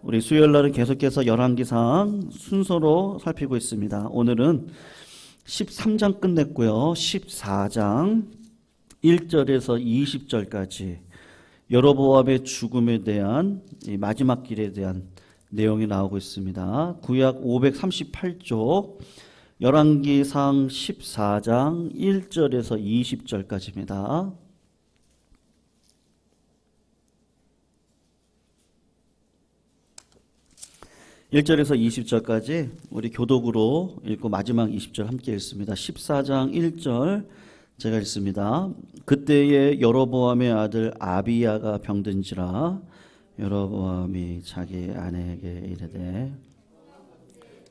우리 수요일 날은 계속해서 열왕기상 순서로 살피고 있습니다. 오늘은 13장 끝냈고요. 14장 1절에서 20절까지 여로보암의 죽음에 대한 이 마지막 길에 대한 내용이 나오고 있습니다. 구약 538쪽 열왕기상 14장 1절에서 20절까지입니다. 1절에서 20절까지 우리 교독으로 읽고 마지막 20절 함께 읽습니다. 14장 1절 제가 읽습니다. 그때에 여로보암의 아들 아비야가 병든지라 여로보암이 자기 아내에게 이르되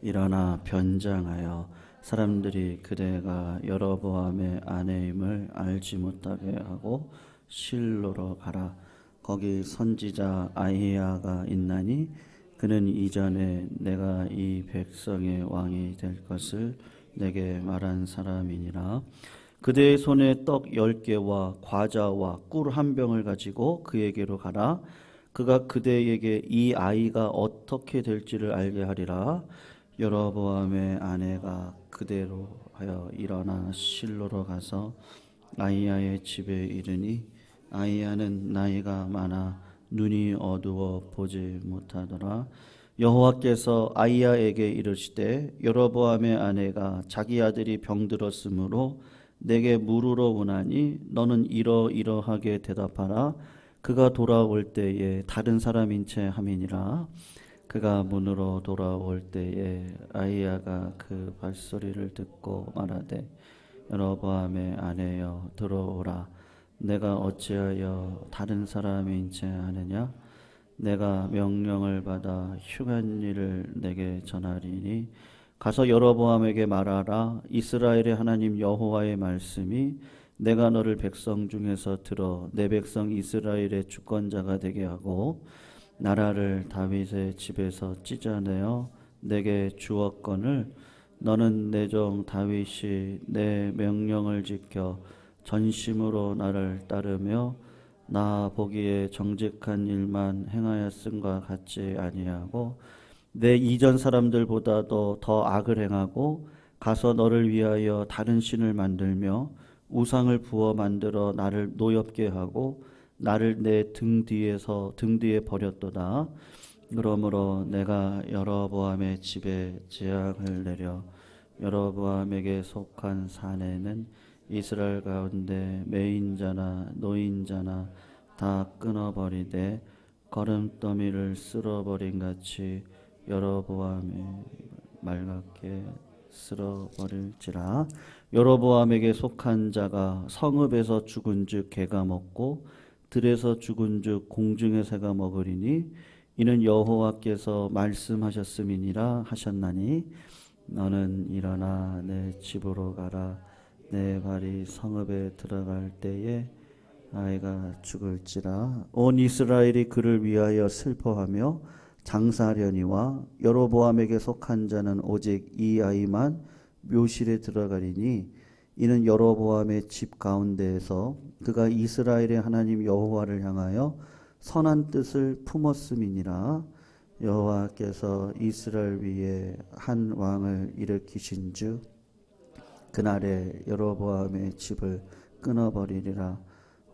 일어나 변장하여 사람들이 그대가 여로보암의 아내임을 알지 못하게 하고 실로로 가라. 거기 선지자 아히야가 있나니 그는 이전에 내가 이 백성의 왕이 될 것을 내게 말한 사람이니라. 그대의 손에 떡 10개와 과자와 꿀 한 병을 가지고 그에게로 가라. 그가 그대에게 이 아이가 어떻게 될지를 알게 하리라. 여로보암의 아내가 그대로 하여 일어나 실로로 가서 아히야의 집에 이르니 아히야는 나이가 많아 눈이 어두워 보지 못하더라. 여호와께서 아히야에게 이르시되 여로보암의 아내가 자기 아들이 병들었으므로 내게 물으러 오나니 너는 이러이러하게 대답하라. 그가 돌아올 때에 다른 사람인 채 함이니라. 그가 문으로 돌아올 때에 아히야가 그 발소리를 듣고 말하되 여로보암의 아내여 들어오라. 내가 어찌하여 다른 사람인 채 하느냐? 내가 명령을 받아 흉한 일을 내게 전하리니 가서 여로보암에게 말하라. 이스라엘의 하나님 여호와의 말씀이 내가 너를 백성 중에서 들어 내 백성 이스라엘의 주권자가 되게 하고 나라를 다윗의 집에서 찢어내어 내게 주었거늘 너는 내 종 다윗이 내 명령을 지켜 전심으로 나를 따르며 나 보기에 정직한 일만 행하였음과 같지 아니하고 내 이전 사람들보다도 더 악을 행하고 가서 너를 위하여 다른 신을 만들며 우상을 부어 만들어 나를 노엽게 하고 나를 내 등 뒤에 버렸도다. 그러므로 내가 여로보암의 집에 재앙을 내려 여로보암에게 속한 사내는 이스라엘 가운데 매인자나 노인자나 다 끊어버리되 거름더미를 쓸어버린 같이 여로보암이 말갛게 쓸어버릴지라. 여로보암에게 속한 자가 성읍에서 죽은즉 개가 먹고 들에서 죽은즉 공중의 새가 먹으리니 이는 여호와께서 말씀하셨음이니라 하셨나니 너는 일어나 내 집으로 가라. 내 발이 성읍에 들어갈 때에 아이가 죽을지라. 온 이스라엘이 그를 위하여 슬퍼하며 장사하려니와 여로보암에게 속한 자는 오직 이 아이만 묘실에 들어가리니 이는 여로보암의 집 가운데에서 그가 이스라엘의 하나님 여호와를 향하여 선한 뜻을 품었음이니라. 여호와께서 이스라엘 위에 한 왕을 일으키신즉 그날에 여로보암의 집을 끊어버리리라.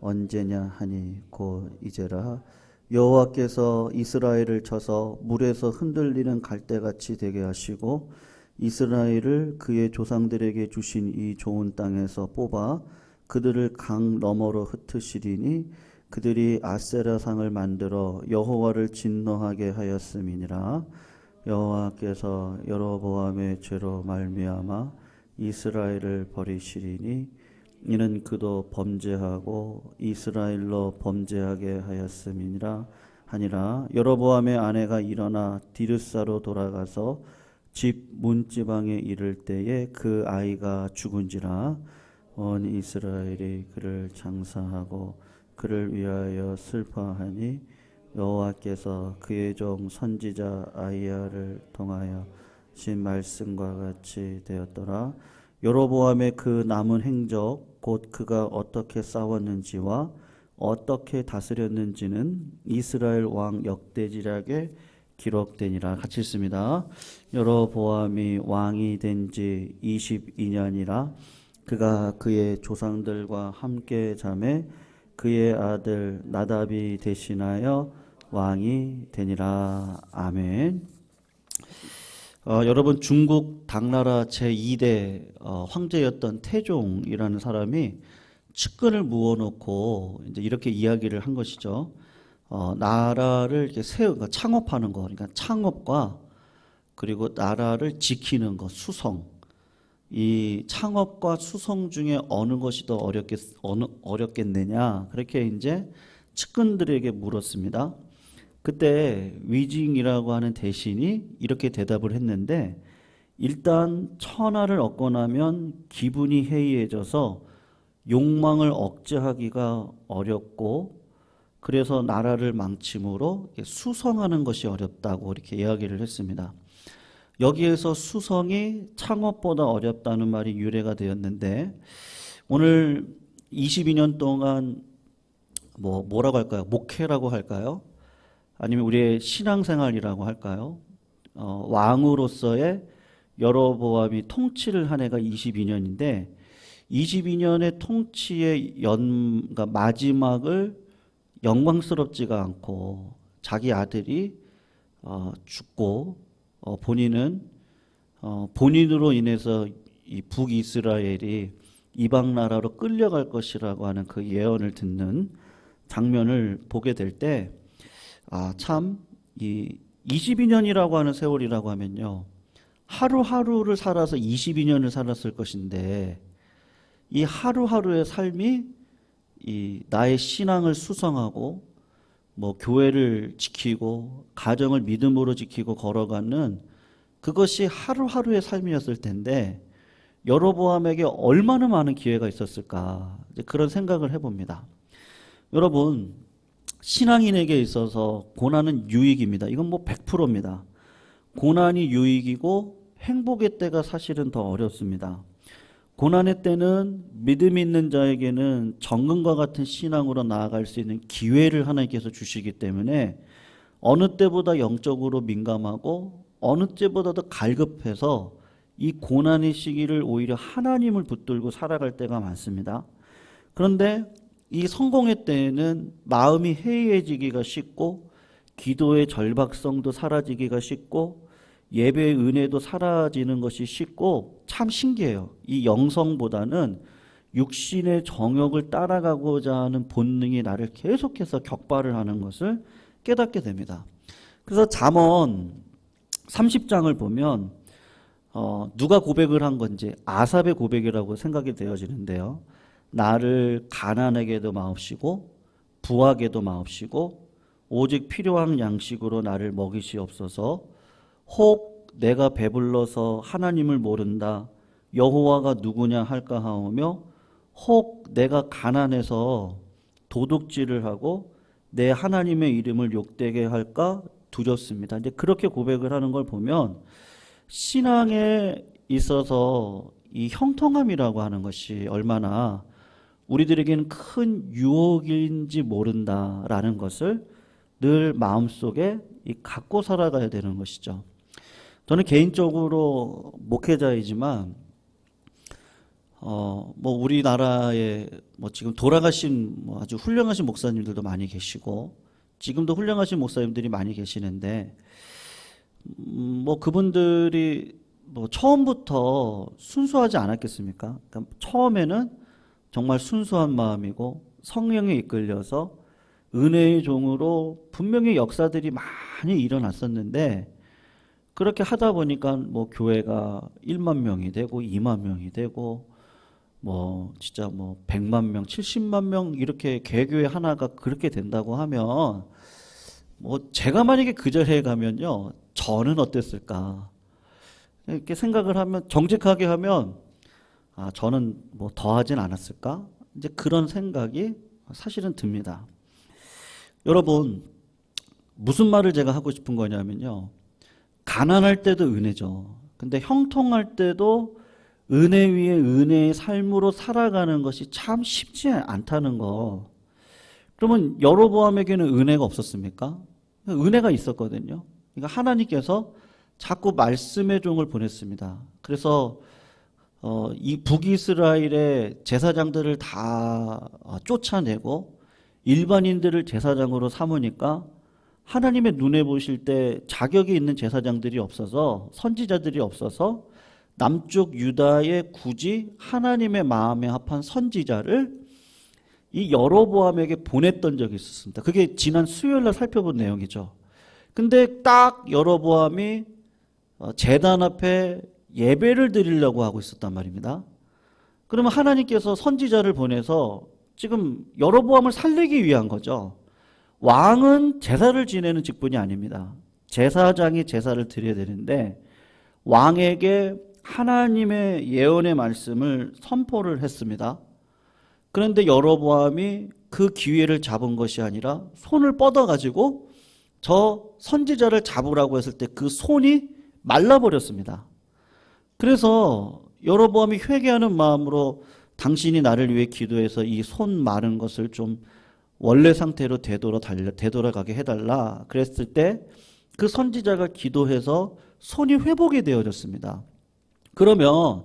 언제냐 하니 곧 이제라. 여호와께서 이스라엘을 쳐서 물에서 흔들리는 갈대같이 되게 하시고 이스라엘을 그의 조상들에게 주신 이 좋은 땅에서 뽑아 그들을 강 너머로 흩으시리니 그들이 아세라상을 만들어 여호와를 진노하게 하였음이니라. 여호와께서 여로보암의 죄로 말미암아 이스라엘을 버리시리니 이는 그도 범죄하고 이스라엘로 범죄하게 하였음이니라 하니라. 여로보암의 아내가 일어나 디르사로 돌아가서 집 문지방에 이를 때에 그 아이가 죽은지라. 온 이스라엘이 그를 장사하고 그를 위하여 슬퍼하니 여호와께서 그의 종 선지자 아히야를 통하여 신 말씀과 같이 되었더라. 여로보암의 그 남은 행적 곧 그가 어떻게 싸웠는지와 어떻게 다스렸는지는 이스라엘 왕 역대지략에 기록되니라. 같이 읽습니다. 여로보암이 왕이 된 지 22년이라 그가 그의 조상들과 함께 잠에 그의 아들 나답이 대신하여 왕이 되니라. 아멘. 여러분, 중국 당나라 제2대 황제였던 태종이라는 사람이 측근을 모아놓고 이제 이렇게 이야기를 한 것이죠. 나라를 이렇게 그러니까 창업하는 거, 그러니까 창업과 그리고 나라를 지키는 것, 수성. 이 창업과 수성 중에 어느 것이 더 어렵겠느냐, 그렇게 이제 측근들에게 물었습니다. 그때 위징이라고 하는 대신이 이렇게 대답을 했는데, 일단 천하를 얻고 나면 기분이 해이해져서 욕망을 억제하기가 어렵고, 그래서 나라를 망침으로 수성하는 것이 어렵다고 이렇게 이야기를 했습니다. 여기에서 수성이 창업보다 어렵다는 말이 유래가 되었는데, 오늘 22년 동안 뭐라고 할까요? 목회라고 할까요? 아니면 우리의 신앙생활이라고 할까요? 왕으로서의 여로보암이 통치를 한 해가 22년인데 22년의 통치의 그러니까 마지막을 영광스럽지가 않고 자기 아들이 죽고 본인은 본인으로 인해서 이 북이스라엘이 이방 나라로 끌려갈 것이라고 하는 그 예언을 듣는 장면을 보게 될 때, 참 이 22년이라고 하는 세월이라고 하면요, 하루하루를 살아서 22년을 살았을 것인데, 이 하루하루의 삶이 이 나의 신앙을 수성하고 교회를 지키고 가정을 믿음으로 지키고 걸어가는 그것이 하루하루의 삶이었을 텐데, 여로보암에게 얼마나 많은 기회가 있었을까, 이제 그런 생각을 해봅니다. 여러분, 신앙인에게 있어서 고난은 유익입니다. 이건 100%입니다. 고난이 유익이고 행복의 때가 사실은 더 어렵습니다. 고난의 때는 믿음 있는 자에게는 정금과 같은 신앙으로 나아갈 수 있는 기회를 하나님께서 주시기 때문에 어느 때보다 영적으로 민감하고 어느 때보다도 갈급해서 이 고난의 시기를 오히려 하나님을 붙들고 살아갈 때가 많습니다. 그런데 이 성공의 때에는 마음이 해이해지기가 쉽고 기도의 절박성도 사라지기가 쉽고 예배의 은혜도 사라지는 것이 쉽고, 참 신기해요. 이 영성보다는 육신의 정욕을 따라가고자 하는 본능이 나를 계속해서 격발을 하는 것을 깨닫게 됩니다. 그래서 잠언 30장을 보면 누가 고백을 한 건지 아삽의 고백이라고 생각이 되어지는데요. 나를 가난하게도 마옵시고 부하게도 마옵시고 오직 필요한 양식으로 나를 먹이시옵소서. 혹 내가 배불러서 하나님을 모른다, 여호와가 누구냐 할까 하오며, 혹 내가 가난해서 도둑질을 하고 내 하나님의 이름을 욕되게 할까 두렵습니다. 이제 그렇게 고백을 하는 걸 보면 신앙에 있어서 이 형통함이라고 하는 것이 얼마나 우리들에게는 큰 유혹인지 모른다라는 것을 늘 마음속에 갖고 살아가야 되는 것이죠. 저는 개인적으로 목회자이지만 우리나라에 지금 돌아가신 아주 훌륭하신 목사님들도 많이 계시고 지금도 훌륭하신 목사님들이 많이 계시는데 그분들이 처음부터 순수하지 않았겠습니까? 그러니까 처음에는 정말 순수한 마음이고 성령에 이끌려서 은혜의 종으로 분명히 역사들이 많이 일어났었는데, 그렇게 하다 보니까 교회가 1만 명이 되고 2만 명이 되고 진짜 100만 명, 70만 명 이렇게 개교회 하나가 그렇게 된다고 하면 제가 만약에 그 자리에 가면요, 저는 어땠을까 이렇게 생각을 하면, 정직하게 하면 저는 더 하진 않았을까, 이제 그런 생각이 사실은 듭니다. 여러분, 무슨 말을 제가 하고 싶은 거냐면요, 가난할 때도 은혜죠. 근데 형통할 때도 은혜 위에 은혜의 삶으로 살아가는 것이 참 쉽지 않다는 거. 그러면 여로보암에게는 은혜가 없었습니까? 은혜가 있었거든요. 그러니까 하나님께서 자꾸 말씀의 종을 보냈습니다. 그래서 이 북이스라엘의 제사장들을 다 쫓아내고 일반인들을 제사장으로 삼으니까 하나님의 눈에 보실 때 자격이 있는 제사장들이 없어서 선지자들이 없어서 남쪽 유다에 굳이 하나님의 마음에 합한 선지자를 이 여로보암에게 보냈던 적이 있었습니다. 그게 지난 수요일 날 살펴본 내용이죠. 근데 딱 여로보암이 제단 앞에 예배를 드리려고 하고 있었단 말입니다. 그러면 하나님께서 선지자를 보내서 지금 여로보암을 살리기 위한 거죠. 왕은 제사를 지내는 직분이 아닙니다. 제사장이 제사를 드려야 되는데 왕에게 하나님의 예언의 말씀을 선포를 했습니다. 그런데 여로보암이 그 기회를 잡은 것이 아니라 손을 뻗어가지고 저 선지자를 잡으라고 했을 때 그 손이 말라버렸습니다. 그래서 여로보암이 회개하는 마음으로 당신이 나를 위해 기도해서 이 손 마른 것을 좀 원래 상태로 되돌아가게 해달라 그랬을 때 그 선지자가 기도해서 손이 회복이 되어졌습니다. 그러면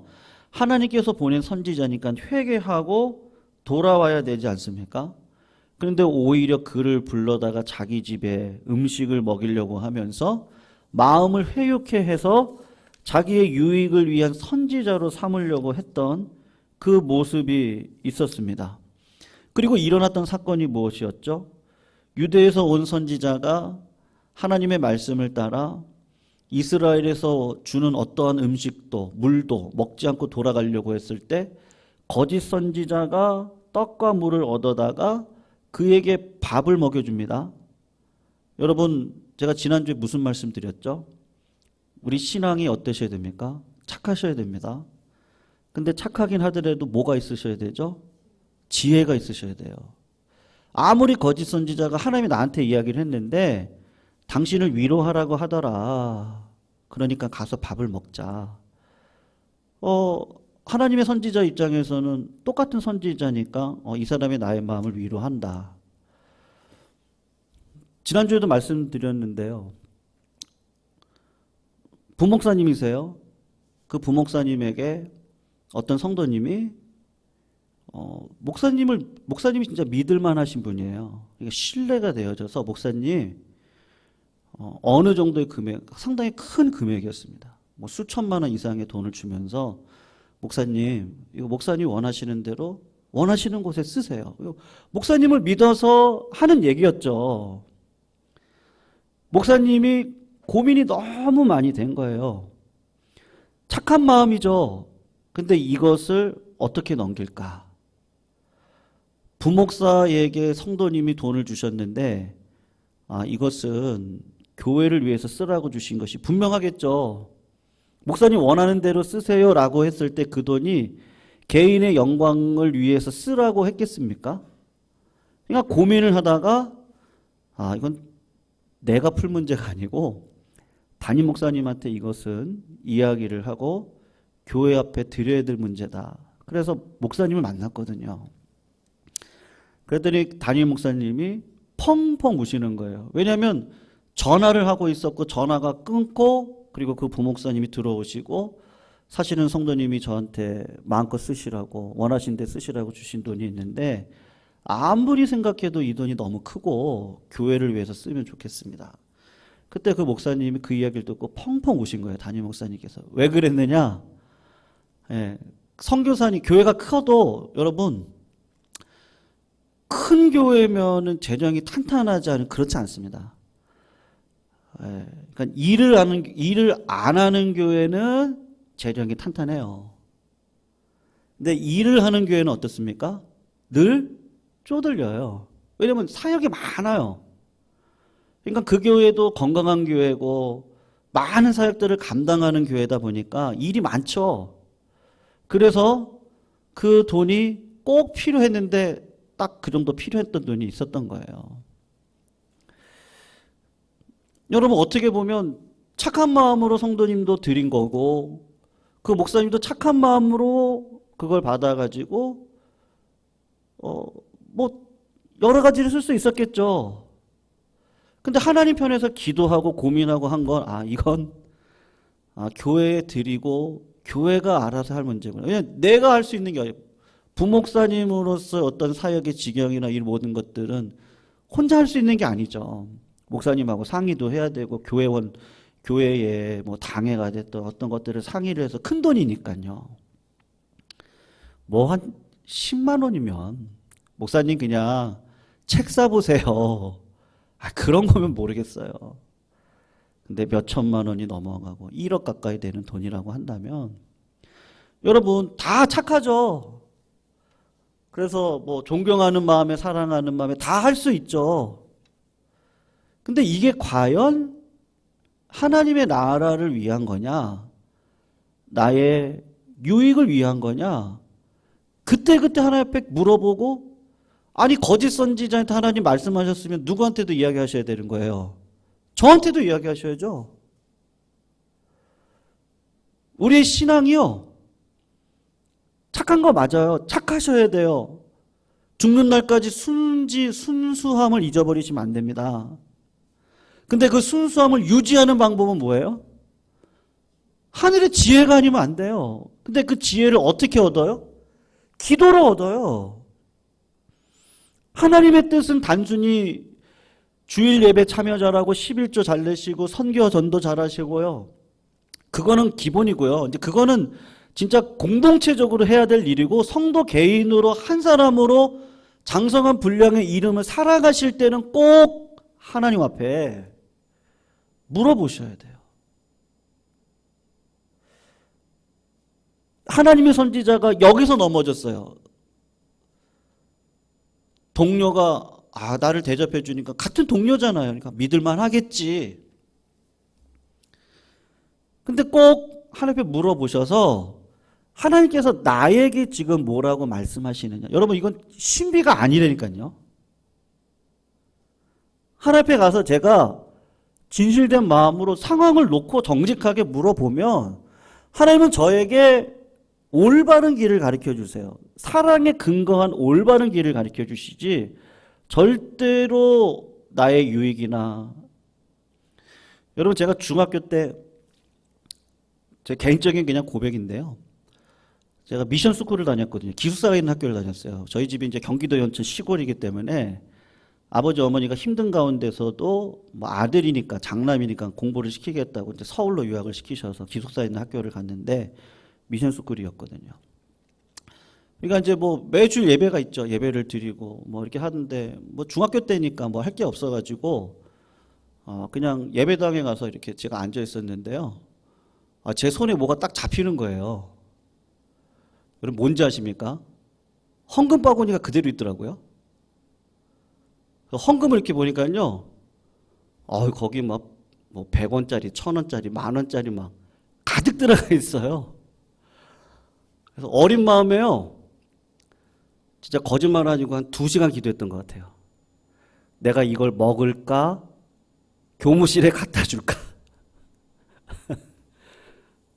하나님께서 보낸 선지자니까 회개하고 돌아와야 되지 않습니까? 그런데 오히려 그를 불러다가 자기 집에 음식을 먹이려고 하면서 마음을 회유케 해서 자기의 유익을 위한 선지자로 삼으려고 했던 그 모습이 있었습니다. 그리고 일어났던 사건이 무엇이었죠? 유대에서 온 선지자가 하나님의 말씀을 따라 이스라엘에서 주는 어떠한 음식도 물도 먹지 않고 돌아가려고 했을 때 거짓 선지자가 떡과 물을 얻어다가 그에게 밥을 먹여줍니다. 여러분, 제가 지난주에 무슨 말씀 드렸죠? 우리 신앙이 어떠셔야 됩니까? 착하셔야 됩니다. 근데 착하긴 하더라도 뭐가 있으셔야 되죠? 지혜가 있으셔야 돼요. 아무리 거짓 선지자가 하나님이 나한테 이야기를 했는데 당신을 위로하라고 하더라. 그러니까 가서 밥을 먹자. 하나님의 선지자 입장에서는 똑같은 선지자니까 이 사람이 나의 마음을 위로한다. 지난주에도 말씀드렸는데요. 부목사님이세요. 그 부목사님에게 어떤 성도님이 목사님이 진짜 믿을만 하신 분이에요. 그러니까 신뢰가 되어져서 목사님 어느 정도의 금액, 상당히 큰 금액이었습니다. 뭐 수천만 원 이상의 돈을 주면서 목사님, 이거 목사님 원하시는 대로 원하시는 곳에 쓰세요. 목사님을 믿어서 하는 얘기였죠. 목사님이 고민이 너무 많이 된 거예요. 착한 마음이죠. 근데 이것을 어떻게 넘길까? 부목사에게 성도님이 돈을 주셨는데 이것은 교회를 위해서 쓰라고 주신 것이 분명하겠죠. 목사님 원하는 대로 쓰세요라고 했을 때 그 돈이 개인의 영광을 위해서 쓰라고 했겠습니까? 그러니까 고민을 하다가 이건 내가 풀 문제가 아니고 담임 목사님한테 이것은 이야기를 하고 교회 앞에 드려야 될 문제다. 그래서 목사님을 만났거든요. 그랬더니 담임 목사님이 펑펑 우시는 거예요. 왜냐하면 전화를 하고 있었고 전화가 끊고 그리고 그 부목사님이 들어오시고 사실은 성도님이 저한테 마음껏 쓰시라고 원하신 데 쓰시라고 주신 돈이 있는데 아무리 생각해도 이 돈이 너무 크고 교회를 위해서 쓰면 좋겠습니다. 그때 그 목사님이 그 이야기를 듣고 펑펑 우신 거예요. 담임 목사님께서. 왜 그랬느냐? 선교사님 교회가 커도 여러분 큰 교회면은 재정이 탄탄하지 않은 그렇지 않습니다. 그러니까 일을 안 하는 교회는 재정이 탄탄해요. 근데 일을 하는 교회는 어떻습니까? 늘 쪼들려요. 왜냐면 사역이 많아요. 그러니까 그 교회도 건강한 교회고 많은 사역들을 감당하는 교회다 보니까 일이 많죠. 그래서 그 돈이 꼭 필요했는데 딱 그 정도 필요했던 돈이 있었던 거예요. 여러분 어떻게 보면 착한 마음으로 성도님도 드린 거고 그 목사님도 착한 마음으로 그걸 받아가지고 뭐 여러 가지를 쓸 수 있었겠죠. 근데 하나님 편에서 기도하고 고민하고 한 건, 이건, 교회에 드리고, 교회가 알아서 할 문제구나. 왜냐면 내가 할 수 있는 게 아니에요. 부목사님으로서 어떤 사역의 지경이나 이 모든 것들은 혼자 할 수 있는 게 아니죠. 목사님하고 상의도 해야 되고, 교회에 뭐 당회가 됐던 어떤 것들을 상의를 해서 큰 돈이니까요. 뭐 한 10만 원이면, 목사님 그냥 책 사보세요. 그런 거면 모르겠어요. 근데 몇 천만 원이 넘어가고 1억 가까이 되는 돈이라고 한다면 여러분 다 착하죠. 그래서 뭐 존경하는 마음에 사랑하는 마음에 다 할 수 있죠. 근데 이게 과연 하나님의 나라를 위한 거냐? 나의 유익을 위한 거냐? 그때그때 하나님 앞에 물어보고, 아니 거짓 선지자한테 하나님 말씀하셨으면 누구한테도 이야기하셔야 되는 거예요. 저한테도 이야기하셔야죠. 우리의 신앙이요, 착한 거 맞아요. 착하셔야 돼요. 죽는 날까지 순수함을 잊어버리시면 안 됩니다. 근데 그 순수함을 유지하는 방법은 뭐예요? 하늘의 지혜가 아니면 안 돼요. 근데 그 지혜를 어떻게 얻어요? 기도로 얻어요. 하나님의 뜻은 단순히 주일 예배 참여 잘하고 11조 잘 내시고 선교 전도 잘하시고요. 그거는 기본이고요. 이제 그거는 진짜 공동체적으로 해야 될 일이고, 성도 개인으로 한 사람으로 장성한 분량의 이름을 살아가실 때는 꼭 하나님 앞에 물어보셔야 돼요. 하나님의 선지자가 여기서 넘어졌어요. 동료가 나를 대접해 주니까, 같은 동료잖아요. 그러니까 믿을만 하겠지. 근데 꼭 하나님 앞에 물어보셔서 하나님께서 나에게 지금 뭐라고 말씀하시느냐. 여러분 이건 신비가 아니라니까요. 하나님 앞에 가서 제가 진실된 마음으로 상황을 놓고 정직하게 물어보면 하나님은 저에게 올바른 길을 가르쳐 주세요. 사랑에 근거한 올바른 길을 가르쳐 주시지 절대로 나의 유익이나. 여러분 제가 중학교 때, 제 개인적인 그냥 고백인데요, 제가 미션 스쿨을 다녔거든요. 기숙사가 있는 학교를 다녔어요. 저희 집이 이제 경기도 연천 시골이기 때문에 아버지 어머니가 힘든 가운데서도 뭐 아들이니까, 장남이니까 공부를 시키겠다고 이제 서울로 유학을 시키셔서 기숙사에 있는 학교를 갔는데 미션 스쿨이었거든요. 그러니까 이제 뭐 매주 예배가 있죠. 예배를 드리고 뭐 이렇게 하는데, 뭐 중학교 때니까 뭐 할 게 없어가지고 그냥 예배당에 가서 이렇게 제가 앉아 있었는데요. 제 손에 뭐가 딱 잡히는 거예요. 여러분 뭔지 아십니까? 헌금 바구니가 그대로 있더라고요. 헌금을 이렇게 보니까요, 거기 막 뭐 100원짜리, 1000원짜리, 만원짜리 막 가득 들어가 있어요. 그래서 어린 마음에요, 진짜 거짓말 아니고 한 2시간 기도했던 것 같아요. 내가 이걸 먹을까? 교무실에 갖다 줄까?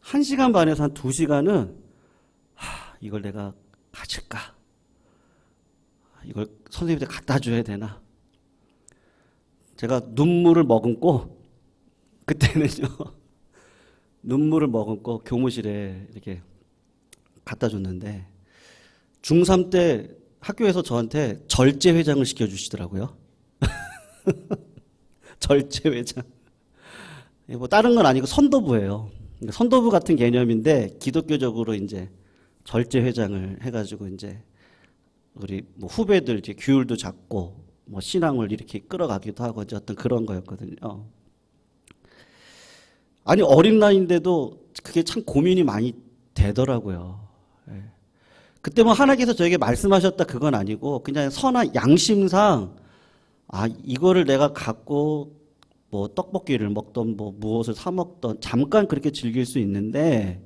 1시간 반에서 한 2시간은 이걸 내가 가질까? 이걸 선생님한테 갖다 줘야 되나? 제가 눈물을 머금고, 그때는요, 눈물을 머금고 교무실에 이렇게 갖다 줬는데, 중3 때 학교에서 저한테 절제회장을 시켜주시더라고요. 절제회장. 뭐 다른 건 아니고 선도부예요. 선도부 같은 개념인데 기독교적으로 이제 절제회장을 해가지고 이제 우리 뭐 후배들 이제 규율도 잡고 뭐 신앙을 이렇게 끌어가기도 하고 이제 어떤 그런 거였거든요. 아니 어린 나이인데도 그게 참 고민이 많이 되더라고요. 그때 뭐 하나님께서 저에게 말씀하셨다 그건 아니고 그냥 선한 양심상 이거를 내가 갖고 뭐 떡볶이를 먹던 뭐 무엇을 사 먹던 잠깐 그렇게 즐길 수 있는데,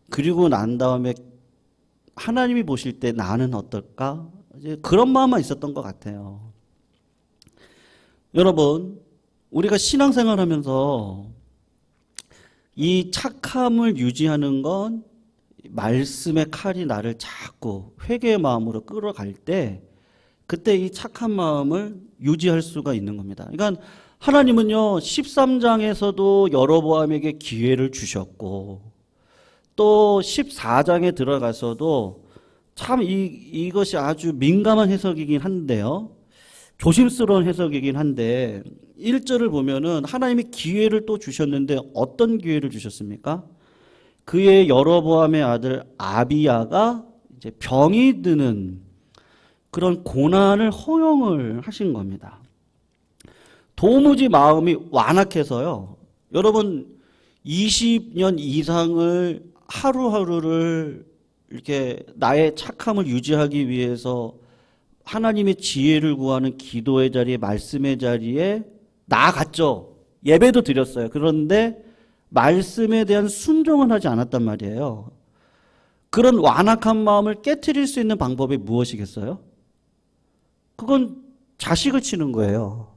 그리고 난 다음에 하나님이 보실 때 나는 어떨까? 이제 그런 마음만 있었던 것 같아요. 여러분, 우리가 신앙생활 하면서 이 착함을 유지하는 건 말씀의 칼이 나를 자꾸 회개의 마음으로 끌어갈 때, 그때 이 착한 마음을 유지할 수가 있는 겁니다. 그러니까 하나님은요 13장에서도 여로보암에게 기회를 주셨고 또 14장에 들어가서도 참 이것이 아주 민감한 해석이긴 한데요. 조심스러운 해석이긴 한데 1절을 보면은 하나님이 기회를 또 주셨는데 어떤 기회를 주셨습니까? 그의 여로보암의 아들 아비야가 이제 병이 드는 그런 고난을 허용을 하신 겁니다. 도무지 마음이 완악해서요. 여러분 20년 이상을 하루하루를 이렇게 나의 착함을 유지하기 위해서 하나님의 지혜를 구하는 기도의 자리에 말씀의 자리에 나아갔죠. 예배도 드렸어요. 그런데 말씀에 대한 순종은 하지 않았단 말이에요. 그런 완악한 마음을 깨트릴 수 있는 방법이 무엇이겠어요? 그건 자식을 치는 거예요.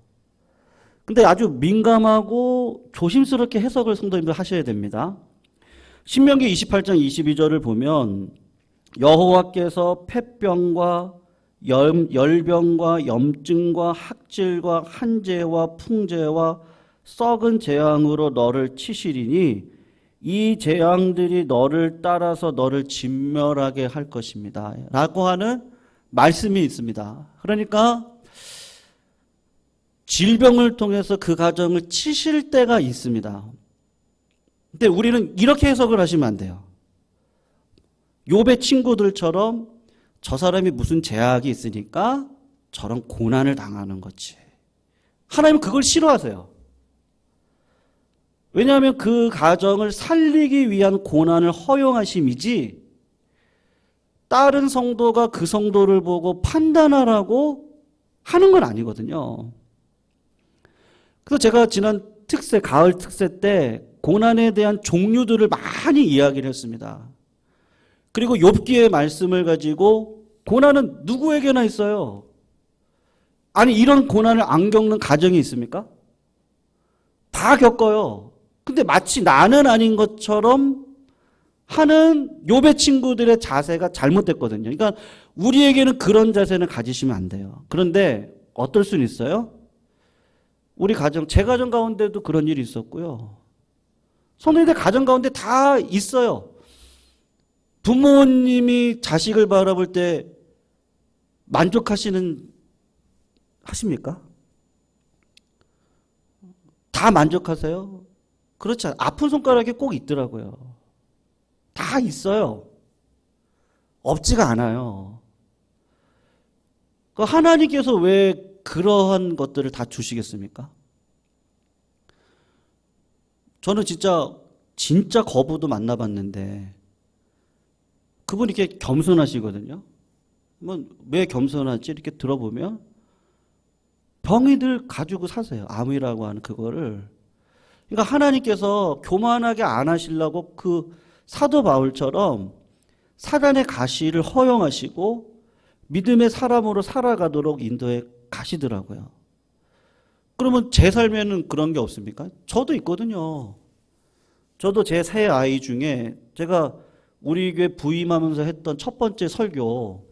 근데 아주 민감하고 조심스럽게 해석을 성도님들 하셔야 됩니다. 신명기 28장 22절을 보면 여호와께서 폐병과 열병과 염증과 학질과 한재와 풍재와 썩은 재앙으로 너를 치시리니 이 재앙들이 너를 따라서 너를 진멸하게 할 것입니다. 라고 하는 말씀이 있습니다. 그러니까 질병을 통해서 그 가정을 치실 때가 있습니다. 근데 우리는 이렇게 해석을 하시면 안 돼요. 욥의 친구들처럼 저 사람이 무슨 제약이 있으니까 저런 고난을 당하는 거지. 하나님은 그걸 싫어하세요. 왜냐하면 그 가정을 살리기 위한 고난을 허용하심이지 다른 성도가 그 성도를 보고 판단하라고 하는 건 아니거든요. 그래서 제가 지난 특세, 가을 특세 때 고난에 대한 종류들을 많이 이야기를 했습니다. 그리고 욥기의 말씀을 가지고 고난은 누구에게나 있어요. 아니 이런 고난을 안 겪는 가정이 있습니까? 다 겪어요. 근데 마치 나는 아닌 것처럼 하는 욥의 친구들의 자세가 잘못됐거든요. 그러니까 우리에게는 그런 자세는 가지시면 안 돼요. 그런데 어떨 수는 있어요? 우리 가정, 제 가정 가운데도 그런 일이 있었고요. 성도님들 가정 가운데 다 있어요. 부모님이 자식을 바라볼 때 하십니까? 다 만족하세요? 그렇지 않아요. 아픈 손가락이 꼭 있더라고요. 다 있어요. 없지가 않아요. 하나님께서 왜 그러한 것들을 다 주시겠습니까? 저는 진짜 거부도 만나봤는데 그분이 이렇게 겸손하시거든요. 왜 겸손하지? 이렇게 들어보면 병이들 가지고 사세요. 암이라고 하는 그거를. 그러니까 하나님께서 교만하게 안 하시려고 그 사도 바울처럼 사단의 가시를 허용하시고 믿음의 사람으로 살아가도록 인도해 가시더라고요. 그러면 제 삶에는 그런 게 없습니까? 저도 있거든요. 저도 제 세 아이 중에 제가 우리 교회 부임하면서 했던 첫 번째 설교,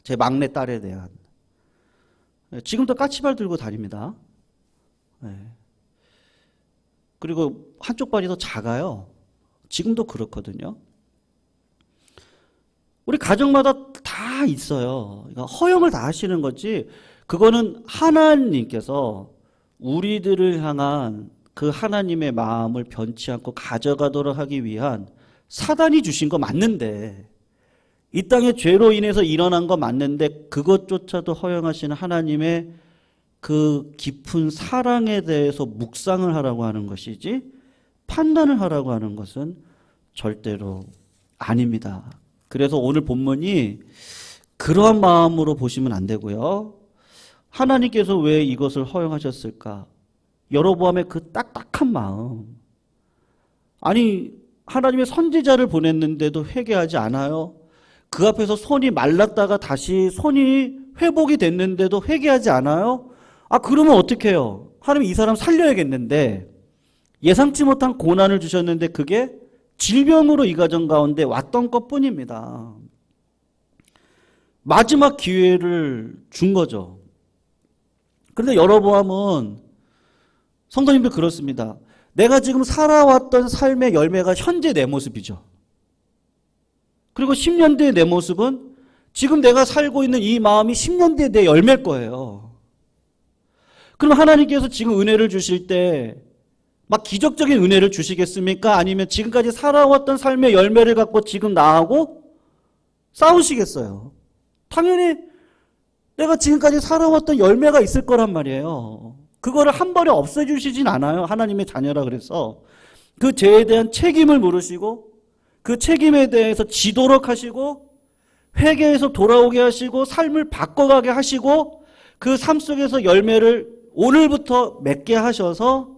제 막내 딸에 대한. 지금도 까치발 들고 다닙니다. 네. 그리고 한쪽 발이 더 작아요. 지금도 그렇거든요. 우리 가정마다 다 있어요. 그러니까 허용을 다 하시는 거지, 그거는 하나님께서 우리들을 향한 그 하나님의 마음을 변치 않고 가져가도록 하기 위한 사단이 주신 거 맞는데, 이 땅의 죄로 인해서 일어난 거 맞는데 그것조차도 허용하시는 하나님의 그 깊은 사랑에 대해서 묵상을 하라고 하는 것이지 판단을 하라고 하는 것은 절대로 아닙니다. 그래서 오늘 본문이 그러한 마음으로 보시면 안 되고요. 하나님께서 왜 이것을 허용하셨을까? 여로보암의 그 딱딱한 마음. 아니 하나님의 선지자를 보냈는데도 회개하지 않아요? 그 앞에서 손이 말랐다가 다시 손이 회복이 됐는데도 회개하지 않아요? 그러면 어떻게 해요? 하나님 이 사람 살려야겠는데 예상치 못한 고난을 주셨는데 그게 질병으로 이 가정 가운데 왔던 것뿐입니다. 마지막 기회를 준 거죠. 그런데 여로보암은 성도님들 그렇습니다. 내가 지금 살아왔던 삶의 열매가 현재 내 모습이죠. 그리고 10년 뒤의 내 모습은 지금 내가 살고 있는 이 마음이 10년 뒤에 내 열매일 거예요. 그럼 하나님께서 지금 은혜를 주실 때 막 기적적인 은혜를 주시겠습니까? 아니면 지금까지 살아왔던 삶의 열매를 갖고 지금 나하고 싸우시겠어요? 당연히 내가 지금까지 살아왔던 열매가 있을 거란 말이에요. 그거를 한 번에 없애주시진 않아요. 하나님의 자녀라 그래서. 그 죄에 대한 책임을 물으시고 그 책임에 대해서 지도록 하시고 회개해서 돌아오게 하시고 삶을 바꿔가게 하시고 그 삶 속에서 열매를 오늘부터 맺게 하셔서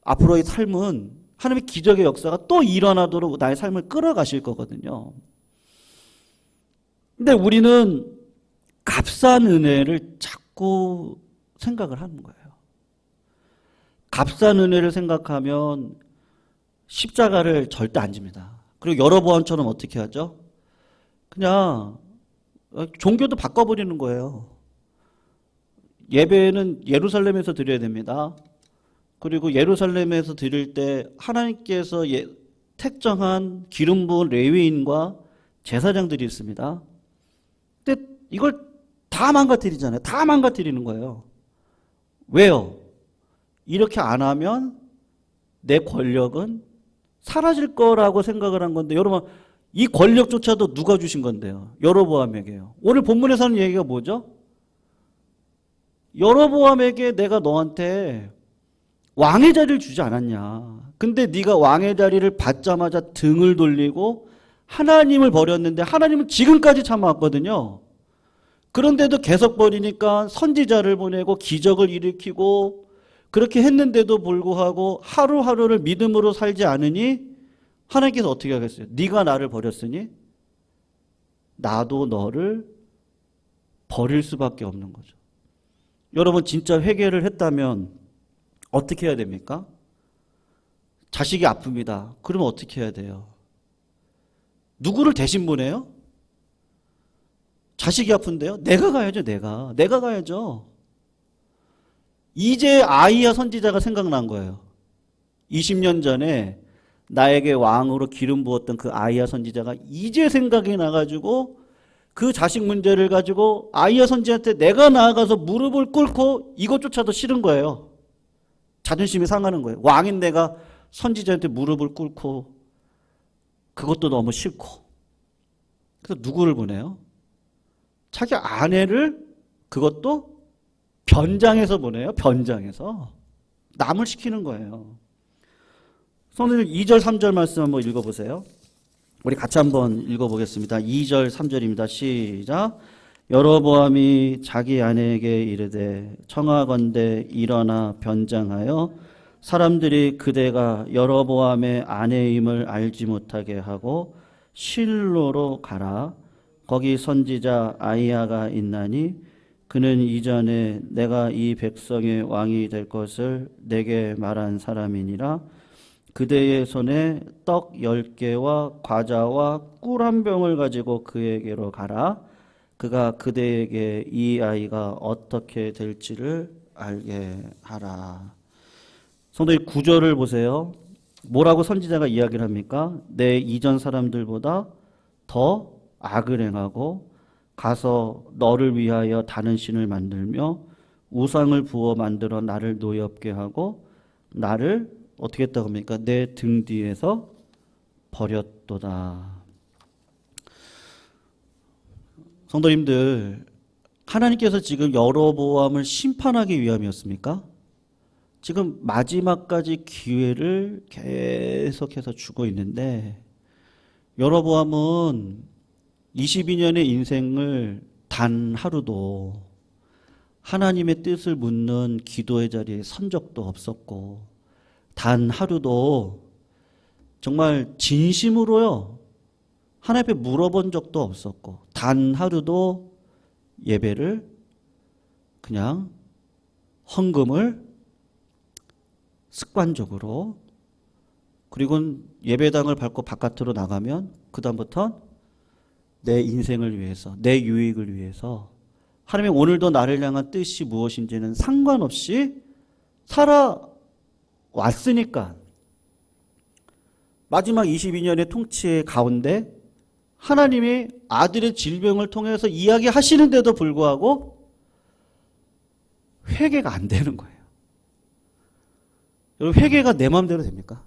앞으로의 삶은 하나님의 기적의 역사가 또 일어나도록 나의 삶을 끌어가실 거거든요. 근데 우리는 값싼 은혜를 자꾸 생각을 하는 거예요. 값싼 은혜를 생각하면 십자가를 절대 안 집니다. 그리고 여로보암처럼 어떻게 하죠? 그냥 종교도 바꿔버리는 거예요. 예배는 예루살렘에서 드려야 됩니다. 그리고 예루살렘에서 드릴 때 하나님께서 택정한 기름 부은 레위인과 제사장들이 있습니다. 근데 이걸 다 망가뜨리잖아요. 다 망가뜨리는 거예요. 왜요? 이렇게 안 하면 내 권력은 사라질 거라고 생각을 한 건데, 여러분 이 권력조차도 누가 주신 건데요? 여로보암에게요. 오늘 본문에서 하는 얘기가 뭐죠? 여로보암에게 내가 너한테 왕의 자리를 주지 않았냐. 근데 네가 왕의 자리를 받자마자 등을 돌리고 하나님을 버렸는데 하나님은 지금까지 참아왔거든요. 그런데도 계속 버리니까 선지자를 보내고 기적을 일으키고 그렇게 했는데도 불구하고 하루하루를 믿음으로 살지 않으니 하나님께서 어떻게 하겠어요? 네가 나를 버렸으니 나도 너를 버릴 수밖에 없는 거죠. 여러분 진짜 회개를 했다면 어떻게 해야 됩니까? 자식이 아픕니다. 그러면 어떻게 해야 돼요? 누구를 대신 보내요? 자식이 아픈데요? 내가 가야죠. 내가 가야죠. 이제 아이야 선지자가 생각난 거예요. 20년 전에 나에게 왕으로 기름 부었던 그 아이야 선지자가 이제 생각이 나가지고 그 자식 문제를 가지고 아이야 선지자한테 내가 나아가서 무릎을 꿇고 이것조차도 싫은 거예요. 자존심이 상하는 거예요. 왕인 내가 선지자한테 무릎을 꿇고 그것도 너무 싫고. 그래서 누구를 보내요? 자기 아내를 그것도 변장해서 보내요. 변장해서. 남을 시키는 거예요. 성도님 2절 3절 말씀 한번 읽어보세요. 우리 같이 한번 읽어보겠습니다. 2절 3절입니다. 시작. 여로보암이 자기 아내에게 이르되 청하건대 일어나 변장하여 사람들이 그대가 여로보암의 아내임을 알지 못하게 하고 실로로 가라. 거기 선지자 아이야가 있나니 그는 이전에 내가 이 백성의 왕이 될 것을 내게 말한 사람이니라. 그대의 손에 떡 10개와 과자와 꿀 한 병을 가지고 그에게로 가라. 그가 그대에게 이 아이가 어떻게 될지를 알게 하라. 성도님 9절을 보세요. 뭐라고 선지자가 이야기를 합니까? 내 이전 사람들보다 더 악을 행하고 가서 너를 위하여 다른 신을 만들며 우상을 부어 만들어 나를 노엽게 하고 나를 어떻게 했다고 합니까? 내 등 뒤에서 버렸도다. 성도님들, 하나님께서 지금 여로보암을 심판하기 위함이었습니까? 지금 마지막까지 기회를 계속해서 주고 있는데 여로보암은 22년의 인생을 단 하루도 하나님의 뜻을 묻는 기도의 자리에 선 적도 없었고 단 하루도 정말 진심으로요 하나님 앞에 물어본 적도 없었고 단 하루도 예배를 그냥 헌금을 습관적으로 그리고 예배당을 밟고 바깥으로 나가면 그 다음부터 내 인생을 위해서 내 유익을 위해서 하나님의 오늘도 나를 향한 뜻이 무엇인지는 상관없이 살아왔으니까 마지막 22년의 통치의 가운데 하나님이 아들의 질병을 통해서 이야기하시는데도 불구하고 회개가 안 되는 거예요. 여러분, 회개가 내 마음대로 됩니까?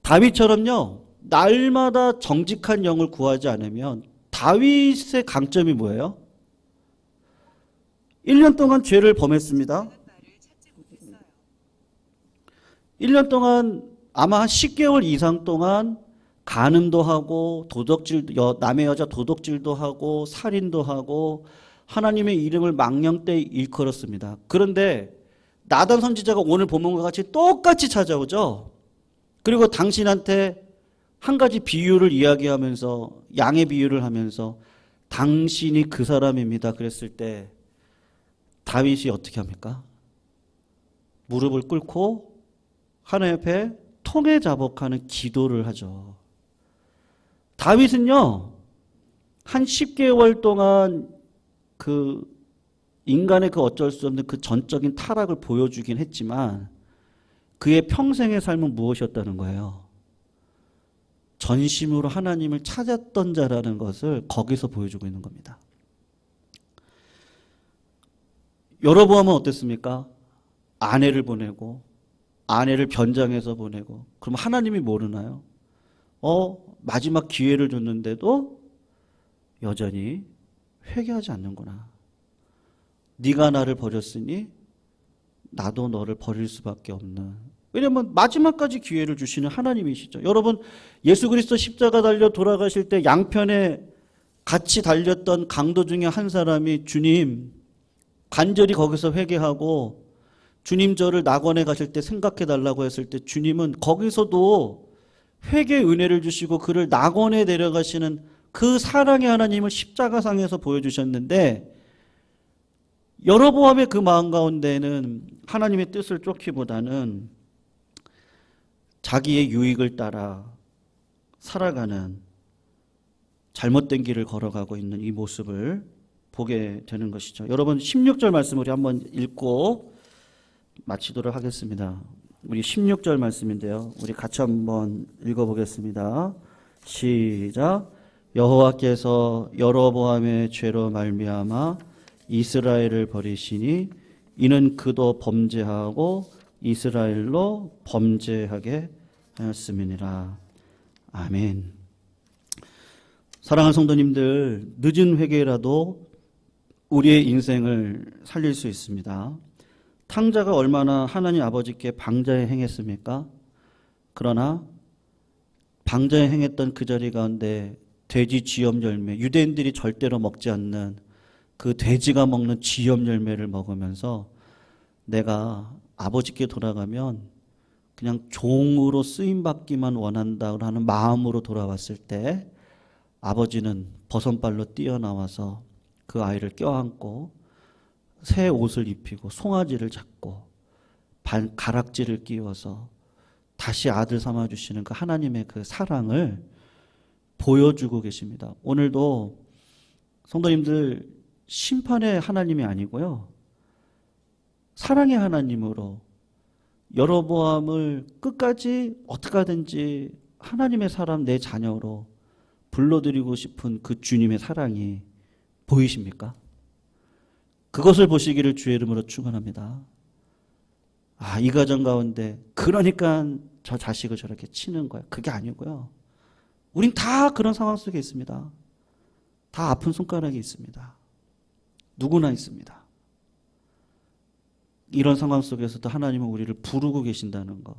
다윗처럼요, 날마다 정직한 영을 구하지 않으면 다윗의 강점이 뭐예요? 1년 동안 죄를 범했습니다. 1년 동안 아마 한 10개월 이상 동안 간음도 하고 남의 여자 도둑질도 하고 살인도 하고 하나님의 이름을 망령되이 일컬었습니다. 그런데 나단 선지자가 오늘 본문과 같이 똑같이 찾아오죠. 그리고 당신한테 한 가지 비유를 이야기하면서 양의 비유를 하면서 당신이 그 사람입니다 그랬을 때 다윗이 어떻게 합니까? 무릎을 꿇고 하나님 앞에 통회자복하는 기도를 하죠. 다윗은요, 한 10개월 동안 그 인간의 그 어쩔 수 없는 그 전적인 타락을 보여주긴 했지만 그의 평생의 삶은 무엇이었다는 거예요? 전심으로 하나님을 찾았던 자라는 것을 거기서 보여주고 있는 겁니다. 여로보암은 어땠습니까? 아내를 보내고 아내를 변장해서 보내고 그럼 하나님이 모르나요? 마지막 기회를 줬는데도 여전히 회개하지 않는구나. 네가 나를 버렸으니 나도 너를 버릴 수밖에 없는. 왜냐하면 마지막까지 기회를 주시는 하나님이시죠. 여러분, 예수 그리스도 십자가 달려 돌아가실 때 양편에 같이 달렸던 강도 중에 한 사람이 주님, 간절히 거기서 회개하고 주님 저를 낙원에 가실 때 생각해 달라고 했을 때 주님은 거기서도 회개의 은혜를 주시고 그를 낙원에 데려가시는 그 사랑의 하나님을 십자가상에서 보여주셨는데 여로보암의 그 마음 가운데는 하나님의 뜻을 쫓기보다는 자기의 유익을 따라 살아가는 잘못된 길을 걸어가고 있는 이 모습을 보게 되는 것이죠. 여러분 16절 말씀 우리 한번 읽고 마치도록 하겠습니다. 우리 16절 말씀인데요. 우리 같이 한번 읽어보겠습니다. 시작. 여호와께서 여로보암의 죄로 말미암아 이스라엘을 버리시니 이는 그도 범죄하고 이스라엘로 범죄하게 하였음이니라. 아멘. 사랑하는 성도님들, 늦은 회개라도 우리의 인생을 살릴 수 있습니다. 탕자가 얼마나 하나님 아버지께 방자에 행했습니까? 그러나 방자에 행했던 그 자리 가운데 돼지 쥐염 열매, 유대인들이 절대로 먹지 않는 그 돼지가 먹는 쥐염 열매를 먹으면서 내가 아버지께 돌아가면 그냥 종으로 쓰임받기만 원한다는 마음으로 돌아왔을 때 아버지는 버선발로 뛰어나와서 그 아이를 껴안고 새 옷을 입히고 송아지를 잡고 가락지를 끼워서 다시 아들 삼아주시는 그 하나님의 그 사랑을 보여주고 계십니다. 오늘도 성도님들 심판의 하나님이 아니고요. 사랑의 하나님으로 여로보암을 끝까지 어떻게 하든지 하나님의 사람 내 자녀로 불러드리고 싶은 그 주님의 사랑이 보이십니까? 그것을 보시기를 주의 이름으로 축원합니다. 이 가정 가운데 그러니까 저 자식을 저렇게 치는 거야. 그게 아니고요. 우린 다 그런 상황 속에 있습니다. 다 아픈 손가락이 있습니다. 누구나 있습니다. 이런 상황 속에서도 하나님은 우리를 부르고 계신다는 거.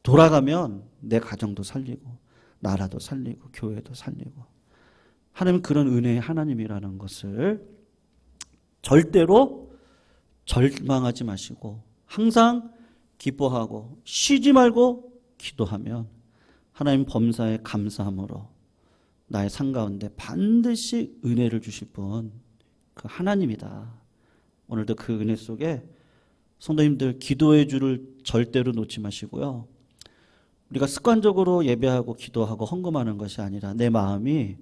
돌아가면 내 가정도 살리고 나라도 살리고 교회도 살리고 하나님은 그런 은혜의 하나님이라는 것을 절대로 절망하지 마시고 항상 기뻐하고 쉬지 말고 기도하면 하나님 범사에 감사함으로 나의 삶 가운데 반드시 은혜를 주실 분 그 하나님이다. 오늘도 그 은혜 속에 성도님들 기도의 줄을 절대로 놓지 마시고요. 우리가 습관적으로 예배하고 기도하고 헌금하는 것이 아니라 내 마음이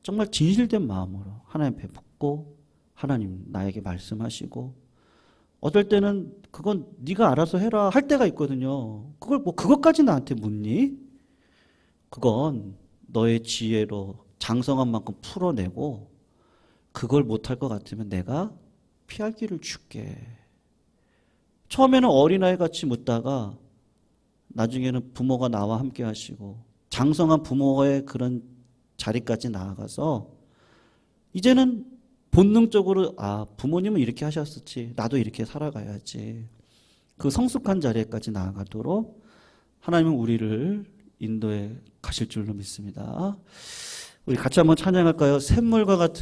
정말 진실된 마음으로 하나님 앞에 묻고 하나님 나에게 말씀하시고 어떨 때는 그건 네가 알아서 해라 할 때가 있거든요. 그걸 뭐 그것까지 나한테 묻니? 그건 너의 지혜로 장성한 만큼 풀어내고 그걸 못할 것 같으면 내가 피할 길을 줄게. 처음에는 어린아이 같이 묻다가 나중에는 부모가 나와 함께 하시고 장성한 부모의 그런 자리까지 나아가서 이제는 본능적으로 아 부모님은 이렇게 하셨었지 나도 이렇게 살아가야지 그 성숙한 자리에까지 나아가도록 하나님은 우리를 인도해 가실 줄로 믿습니다. 우리 같이 한번 찬양할까요? 샘물과 같은